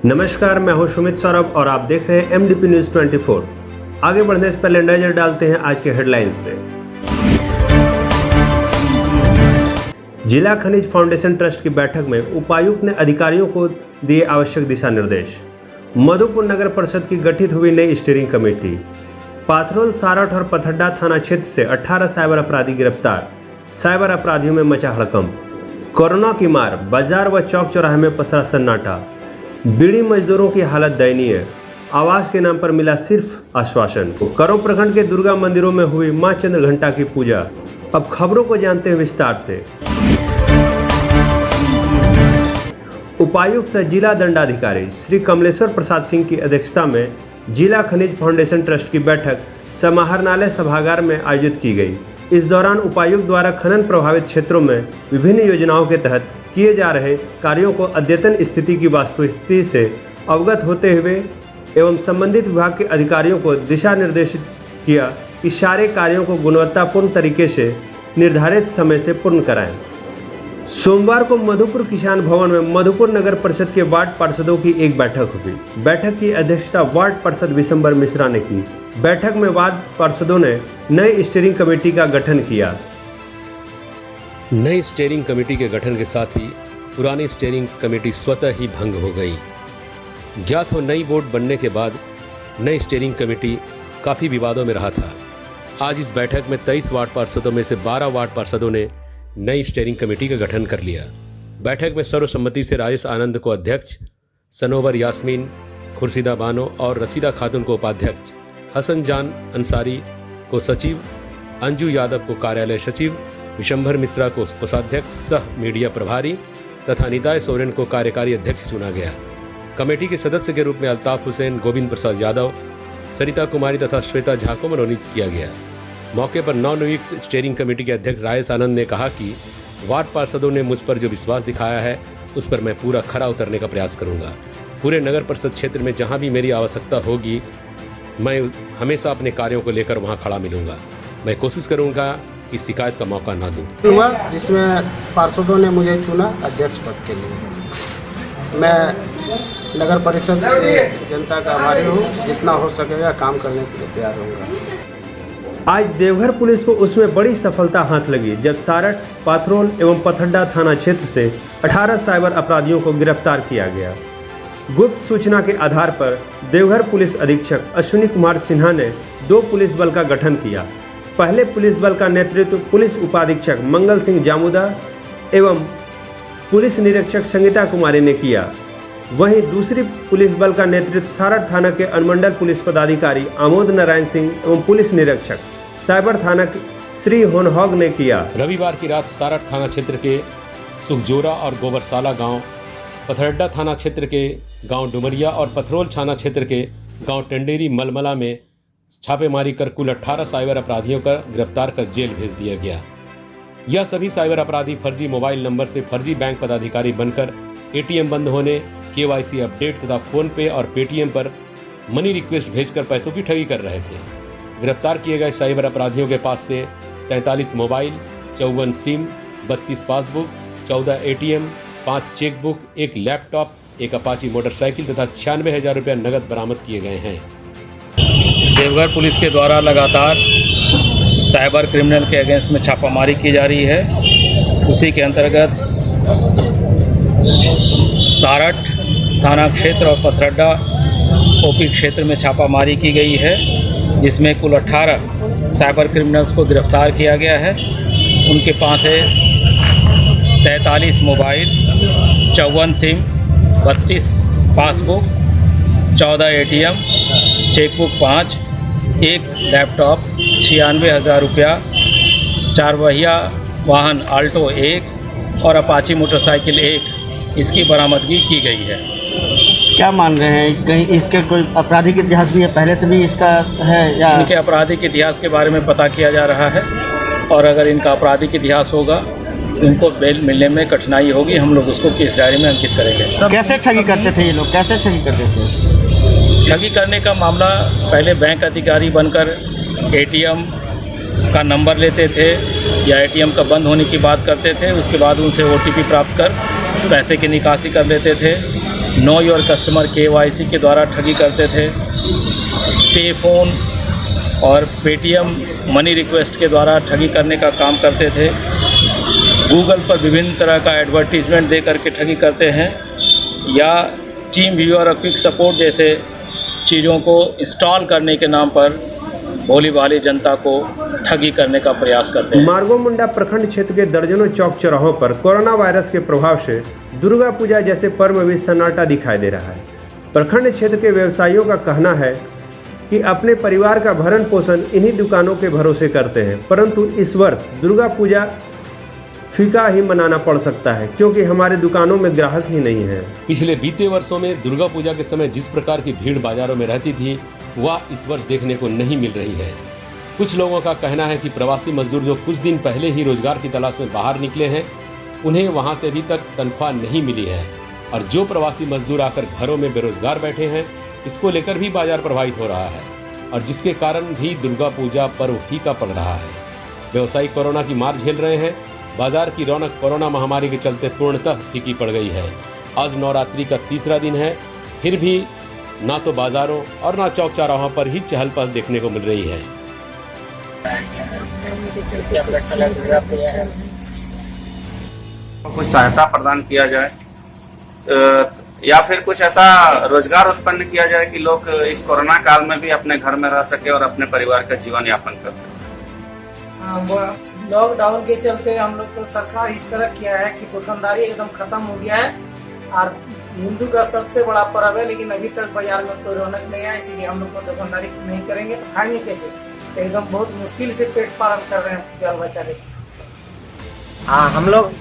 नमस्कार, मैं हूं सुमित सौरभ और आप देख रहे हैं एमडीपी न्यूज़ 24। आगे बढ़ने से पहले नजर डालते हैं आज के हेडलाइंस पे। जिला खनिज फाउंडेशन ट्रस्ट की बैठक में उपायुक्त ने अधिकारियों को दिए आवश्यक दिशा निर्देश। मधुपुर नगर परिषद की गठित हुई नई स्टीयरिंग कमेटी। पाथरोल, सारठ और पथड्डा थाना क्षेत्र से 18 साइबर अपराधी गिरफ्तार। साइबर अपराधियों में मचा हड़कंप। कोरोना की मार, बाजार व चौक चौराहे में पसरा सन्नाटा। बीड़ी मजदूरों की हालत दयनीय। आवास के नाम पर मिला सिर्फ आश्वासन। करों प्रखंड के दुर्गा मंदिरों में हुई मां चंद्रघंटा की पूजा। अब खबरों को जानते हैं विस्तार से। उपायुक्त सह जिला दंडाधिकारी श्री कमलेश्वर प्रसाद सिंह की अध्यक्षता में जिला खनिज फाउंडेशन ट्रस्ट की बैठक समाहरणालय सभागार में आयोजित की गई। इस दौरान उपायुक्त द्वारा खनन प्रभावित क्षेत्रों में विभिन्न योजनाओं के तहत किए जा रहे कार्यों को अद्यतन स्थिति की वास्तुस्थिति से अवगत होते हुए एवं संबंधित विभाग के अधिकारियों को दिशा निर्देशित किया कि सारे कार्यों को गुणवत्तापूर्ण तरीके से निर्धारित समय से पूर्ण कराएं। सोमवार को मधुपुर किसान भवन में मधुपुर नगर परिषद के वार्ड पार्षदों की एक बैठक हुई। बैठक की अध्यक्षता वार्ड पार्षद विशंबर मिश्रा ने की। बैठक में वार्ड पार्षदों ने नई स्टीयरिंग कमेटी का गठन किया। नई स्टीयरिंग कमेटी के गठन के साथ ही पुरानी स्टीयरिंग कमेटी स्वतः ही भंग हो गई। ज्ञात हो, नई बोर्ड बनने के बाद नई स्टीयरिंग कमेटी काफ़ी विवादों में रहा था। आज इस बैठक में 23 वार्ड पार्षदों में से 12 वार्ड पार्षदों ने नई स्टीयरिंग कमेटी का गठन कर लिया। बैठक में सर्वसम्मति से राजेश आनंद को अध्यक्ष, सनोवर यास्मीन, खुर्शीदा बानो और रसीदा खातून को उपाध्यक्ष, हसन जान अंसारी को सचिव, अंजू यादव को कार्यालय सचिव, विशंभर मिश्रा को कोषाध्यक्ष सह मीडिया प्रभारी तथा निताय सोरेन को कार्यकारी अध्यक्ष चुना गया। कमेटी के सदस्य के रूप में अल्ताफ हुसैन, गोविंद प्रसाद यादव, सरिता कुमारी तथा श्वेता झा को मनोनीत किया गया। मौके पर नवनियुक्त स्टीयरिंग कमेटी के अध्यक्ष राजेश आनंद ने कहा कि वार्ड पार्षदों ने मुझ पर जो विश्वास दिखाया है उस पर मैं पूरा खरा उतरने का प्रयास करूंगा। पूरे नगर परिषद क्षेत्र में जहां भी मेरी आवश्यकता होगी मैं हमेशा अपने कार्यों को लेकर वहां खड़ा मिलूंगा। मैं कोशिश करूंगा कि शिकायत का मौका ना दूं। हुआ जिसमें पार्षदों ने मुझे चुना अध्यक्ष पद के लिए। मैं नगर परिषद के जनता का आभारी हूँ। जितना हो सकेगा काम करने के लिए तैयार रहूँगा। आज देवघर पुलिस को उसमें बड़ी सफलता हाथ लगी जब सारठ, पाथरोल एवं पथड्डा थाना क्षेत्र से 18 साइबर अपराधियों को गिरफ्तार किया गया। गुप्त सूचना के आधार पर देवघर पुलिस अधीक्षक अश्विनी कुमार सिन्हा ने 2 पुलिस बल का गठन किया। पहले पुलिस बल का नेतृत्व पुलिस उपाधीक्षक मंगल सिंह जामुदा एवं पुलिस निरीक्षक संगीता कुमारी ने किया। वहीं दूसरी पुलिस बल का नेतृत्व सारठ थाना के अनुमंडल पुलिस पदाधिकारी आमोद नारायण सिंह एवं पुलिस निरीक्षक साइबर थाना श्री होनहॉग ने किया। रविवार की रात सारठ थाना क्षेत्र के सुखजोरा और गोबरसाला गांव, पथरड्डा थाना क्षेत्र के गांव डुमरिया और पथरोल थाना क्षेत्र के गांव टेंडेरी मलमला में छापेमारी कर कुल 18 साइबर अपराधियों का गिरफ्तार कर जेल भेज दिया गया। यह सभी साइबर अपराधी फर्जी मोबाइल नंबर से फर्जी बैंक पदाधिकारी बनकर एटीएम बंद होने, केवाईसी अपडेट तथा फोन पे और पेटीएम पर मनी रिक्वेस्ट भेजकर पैसों की ठगी कर रहे थे। गिरफ्तार किए गए साइबर अपराधियों के पास से 43 mobile, 54 SIM, 32 passbook, 14 ATM, 5 chequebook, 1 laptop, 1 Apache motorcycle तथा 96,000 रुपये नकद बरामद किए गए हैं। देवघर पुलिस के द्वारा लगातार साइबर क्रिमिनल के अगेंस्ट में छापामारी की जा रही है। उसी के अंतर्गत सारठ थाना क्षेत्र और पथरड्डा ओपी क्षेत्र में छापामारी की गई है, जिसमें कुल 18 साइबर क्रिमिनल्स को गिरफ्तार किया गया है। उनके पास से 43 mobile, 54 SIM, 32 passbook, 14 ATM, chequebook 5, 1 laptop, 96,000 रुपया, 4 पहिया वाहन आल्टो 1 और अपाची मोटरसाइकिल 1 इसकी बरामदगी की गई है। क्या मान रहे हैं, कहीं इसके कोई आपराधिक इतिहास भी है, पहले से भी इसका है या? इनके आपराधिक इतिहास के बारे में पता किया जा रहा है और अगर इनका आपराधिक इतिहास होगा इनको बेल मिलने में कठिनाई होगी। हम लोग उसको केस डायरी में अंकित करेंगे। कैसे ठगी करते थे ये लोग, कैसे ठगी करते थे? ठगी करने का मामला, पहले बैंक अधिकारी बनकर एटीएम का नंबर लेते थे या एटीएम का बंद होने की बात करते थे। उसके बाद उनसे ओटीपी प्राप्त कर पैसे की निकासी कर लेते थे। नो योर कस्टमर KYC के द्वारा ठगी करते थे, पे फ़ोन और पेटीएम मनी रिक्वेस्ट के द्वारा ठगी करने का काम करते थे, गूगल पर विभिन्न तरह का एडवर्टीज़मेंट दे करके ठगी करते हैं, या टीम व्यूअर और क्विक सपोर्ट जैसे चीज़ों को इंस्टॉल करने के नाम पर भोली भाली जनता को ठगी करने का प्रयास करते हैं। मार्गो मुंडा प्रखंड क्षेत्र के दर्जनों चौक चौराहों पर कोरोना वायरस के प्रभाव से दुर्गा पूजा जैसे पर्व में भी सन्नाटा दिखाई दे रहा है। प्रखंड क्षेत्र के व्यवसायियों का कहना है कि अपने परिवार का भरण पोषण इन्हीं दुकानों के भरोसे करते हैं, परंतु इस वर्ष दुर्गा पूजा फीका ही मनाना पड़ सकता है क्योंकि हमारे दुकानों में ग्राहक ही नहीं है। पिछले बीते वर्षों में दुर्गा पूजा के समय जिस प्रकार की भीड़ बाजारों में रहती थी वह इस वर्ष देखने को नहीं मिल रही है। कुछ लोगों का कहना है कि प्रवासी मजदूर जो कुछ दिन पहले ही रोजगार की तलाश में बाहर निकले हैं, उन्हें वहां से अभी तक तनख्वाह नहीं मिली है, और जो प्रवासी मजदूर आकर घरों में बेरोजगार बैठे हैं, इसको लेकर भी बाजार प्रभावित हो रहा है, और जिसके कारण भी दुर्गा पूजा पर्व फीका पड़ रहा है। व्यवसायी कोरोना की मार झेल रहे हैं। बाजार की रौनक कोरोना महामारी के चलते पूर्णतः फीकी पड़ गई है। आज नवरात्रि का तीसरा दिन है, फिर भी ना तो बाजारों और ना चौक चौराहों पर ही चहल पहल देखने को मिल रही है। कुछ सहायता प्रदान किया जाए या फिर कुछ ऐसा रोजगार उत्पन्न किया जाए कि लोग इस कोरोना काल में भी अपने घर में रह सके और अपने परिवार का जीवन यापन कर सके। लॉकडाउन के चलते हम लोग को सरकार इस तरह किया है कि दुकानदारी एकदम खत्म हो गया है, और हिंदू का सबसे बड़ा पर्व है, लेकिन अभी तक बाजार में कोई रौनक नहीं है, इसीलिए हम लोग को दुकानदारी नहीं करेंगे तो खाएंगे कैसे? तो एकदम बहुत मुश्किल से पेट पालन कर रहे हैं बाल बच्चा लेकर। हाँ, हम लोग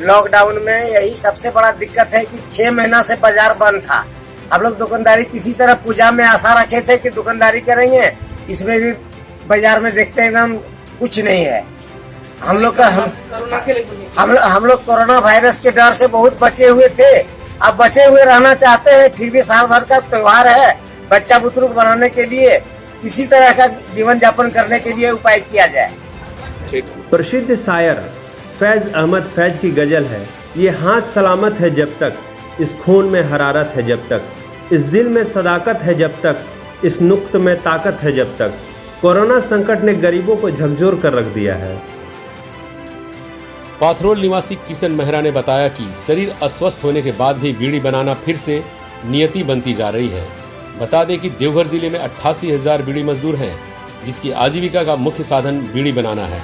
लॉकडाउन में यही सबसे बड़ा दिक्कत है कि 6 महीना से बाजार बंद था। हम लोग दुकानदारी किसी तरह पूजा में आशा रखे थे कि दुकानदारी करेंगे, इसमें भी बाजार में देखते हैं एकदम कुछ नहीं है। हम लोग कोरोना वायरस के डर से बहुत बचे हुए थे, अब बचे हुए रहना चाहते हैं, फिर भी साल भर का त्योहार है, बच्चा बुतरुक बनाने के लिए किसी तरह का जीवन यापन करने के लिए उपाय किया जाए। प्रसिद्ध शायर फैज अहमद फैज की गजल है, ये हाथ सलामत है जब तक, इस खून में हरारत है जब तक, इस दिल में सदाकत है जब तक, इस नुक्त में ताकत है जब तक। कोरोना संकट ने गरीबों को झकझोर कर रख दिया है। पाथरोल निवासी किशन मेहरा ने बताया कि शरीर अस्वस्थ होने के बाद भी बीड़ी बनाना फिर से नियति बनती जा रही है। बता दें कि देवघर जिले में 88,000 बीड़ी मजदूर हैं, जिसकी आजीविका का मुख्य साधन बीड़ी बनाना है।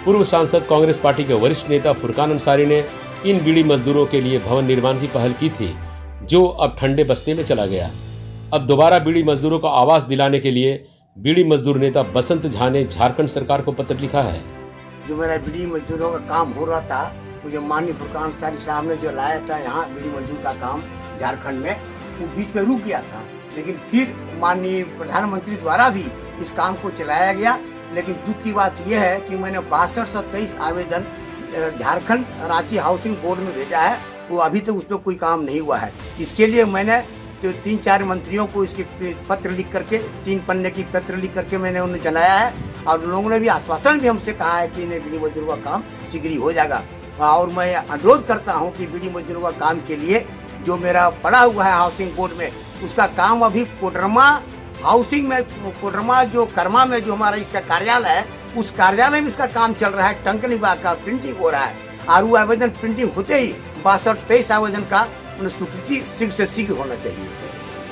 पूर्व सांसद कांग्रेस पार्टी के वरिष्ठ नेता फुरकान अंसारी ने इन बीड़ी मजदूरों के लिए भवन निर्माण की पहल की थी, जो अब ठंडे बस्ते में चला गया। अब दोबारा बीड़ी मजदूरों को आवास दिलाने के लिए बीड़ी मजदूर नेता बसंत झा ने झारखंड सरकार को पत्र लिखा है। जो मेरा बीड़ी मजदूरों का काम हो रहा था, मुझे माननीय फुरकान अंसारी साहब ने जो लाया था यहाँ बीड़ी मजदूर का काम झारखंड में, वो बीच में रुक गया था, लेकिन फिर माननीय प्रधानमंत्री द्वारा भी इस काम को चलाया गया। लेकिन दुख की बात यह है कि मैंने 6223 आवेदन झारखंड रांची हाउसिंग बोर्ड में भेजा है, वो अभी तक उस पर कोई काम नहीं हुआ है। इसके लिए मैंने तो 3-4 मंत्रियों को इसके पत्र लिख करके, 3 पन्ने की पत्र लिख करके मैंने उन्हें जनाया है, और उन लोगों ने भी आश्वासन भी हमसे कहा है कि इन्हें बीड़ी मजदूरों का काम शीघ्र ही हो जाएगा। और मैं अनुरोध करता हूं कि बीड़ी मजदूरों का काम के लिए जो मेरा पड़ा हुआ है हाउसिंग बोर्ड में, उसका काम अभी कोडरमा हाउसिंग में, कोडरमा जो कर्मा में जो हमारा इसका कार्यालय है, उस कार्यालय में इसका काम चल रहा है, टंक निवास का प्रिंटिंग हो रहा है, और वो आवेदन प्रिंटिंग होते ही 6223 आवेदन का स्वीकृति शीघ्र से शीघ्र होना चाहिए।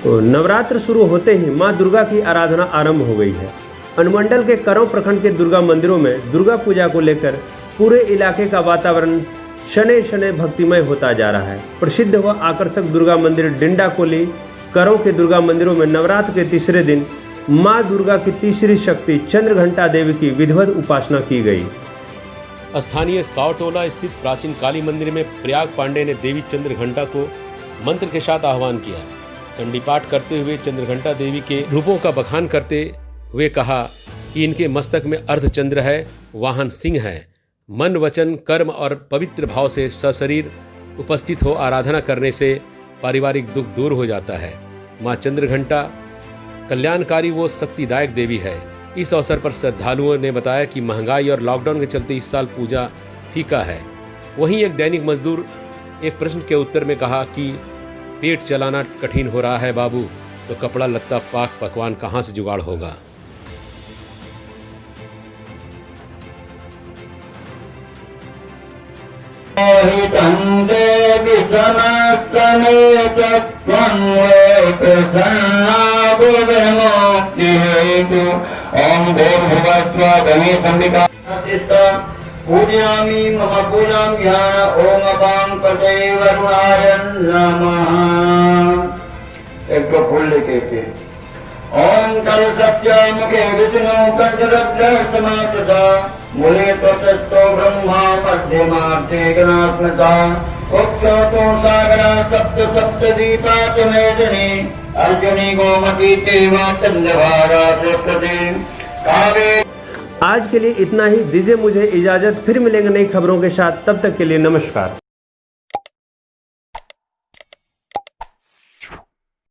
तो नवरात्र शुरू होते ही मां दुर्गा की आराधना आरंभ हो गई है। अनुमंडल के करौ प्रखंड के दुर्गा मंदिरों में दुर्गा पूजा को लेकर पूरे इलाके का वातावरण शनै शनै भक्तिमय होता जा रहा है। प्रसिद्ध व आकर्षक दुर्गा मंदिर डिंडा कोली करौ के दुर्गा मंदिरों में नवरात्र के तीसरे दिन मां दुर्गा की तीसरी शक्ति चंद्रघंटा देवी की विधिवत उपासना की गई। स्थानीय सावटोला स्थित प्राचीन काली मंदिर में प्रयाग पांडे ने देवी चंद्रघंटा को मंत्र के साथ आह्वान किया। चंडी पाठ करते हुए चंद्रघंटा देवी के रूपों का बखान करते हुए कहा कि इनके मस्तक में अर्धचंद्र है, वाहन सिंह है। मन, वचन, कर्म और पवित्र भाव से सशरीर उपस्थित हो आराधना करने से पारिवारिक दुख दूर हो जाता है। माँ चंद्रघंटा कल्याणकारी वो शक्तिदायक देवी है। इस अवसर पर श्रद्धालुओं ने बताया कि महंगाई और लॉकडाउन के चलते इस साल पूजा फीका है। वहीं एक दैनिक मजदूर एक प्रश्न के उत्तर में कहा कि पेट चलाना कठिन हो रहा है बाबू, तो कपड़ा लत्ता पाक पकवान कहाँ से जुगाड़ होगा। पूजयामि मम पूजां ध्यान ओम अपां पते वरुणाय नमः। एक दो फूल लेके के ओम कल सत्य मुखे विष्णु कंठरद्र समासता मूले प्रशस्तो ब्रह्मा मध्यमार्थे गणास्मता उक्तो सागरा सप्त सप्त दीपा मेदिनी अर्जुनी गोमती तेवा चंद्रभारा सरस्वती कावे। आज के लिए इतना ही, दीजिए मुझे इजाज़त, फिर मिलेंगे नई खबरों के साथ। तब तक के लिए नमस्कार।